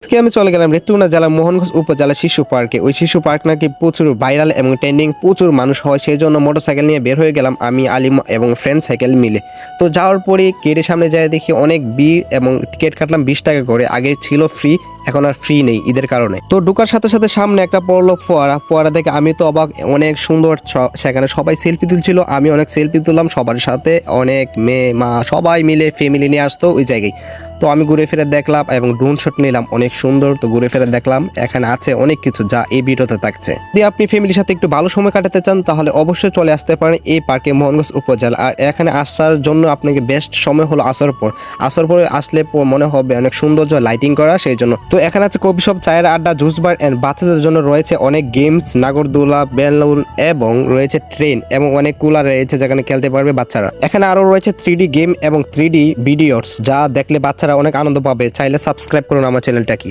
আজকে আমি চলে গেলাম নেত্রকোনা জেলার মোহনগঞ্জ উপজেলা শিশু পার্কে। ওই শিশু পার্ক নাকি প্রচুর ভাইরাল এবং ট্রেন্ডিং, প্রচুর মানুষ হয়, সেই জন্য মোটরসাইকেল নিয়ে বের হয়ে গেলাম আমি, আলিম এবং ফ্রেন্ড সাইকেল মিলে। তো যাওয়ার পরে গেটের সামনে যায় দেখি অনেক ভিড় এবং টিকিট কাটলাম 20 টাকা করে। আগে ছিল ফ্রি, এখন আর ফ্রি নেই ঈদের কারণে। তো ঢোকার সাথে সাথে সামনে একটা পড়লো ফোয়ারা দেখে আমি তো অবাক, অনেক সুন্দর। সেখানে সবাই সেলফি তুলছিল, আমি অনেক সেলফি তুললাম সবার সাথে। অনেক মেয়ে মা সবাই মিলে ফ্যামিলি নিয়ে আসতো ওই জায়গায়। তো আমি ঘুরে ফিরে দেখলাম এবং ড্রোন শট নিলাম, অনেক সুন্দর। তো ঘুরে ফিরে দেখলাম এখানে আছে অনেক কিছু যা এই ভিডিওতে থাকছে। যদি আপনি ফ্যামিলির সাথে একটু ভালো সময় কাটাতে চান তাহলে অবশ্যই চলে আসতে পারেন এই পার্কে, মোহনগঞ্জ উপজেলা। আর এখানে আসার জন্য আপনাকে বেস্ট সময় হলো আসর পরে আসলে মনে হবে অনেক সৌন্দর্য, লাইটিং করা, সেই জন্য। তো এখানে আছে কফি শপ, চায়ের আড্ডা, জুস বার এন্ড বাচ্চাদের জন্য রয়েছে অনেক গেমস, নাগরদোলা, বেলুন এবং রয়েছে ট্রেন এবং অনেক কুলার রয়েছে যেখানে খেলতে পারবে বাচ্চারা। এখানে আরো রয়েছে 3D গেম এবং 3D ভিডিওস, যা দেখলে বাচ্চারা অনেক আনন্দ পাবে। চাইলে সাবস্ক্রাইব করুন আমার চ্যানেলটাকে।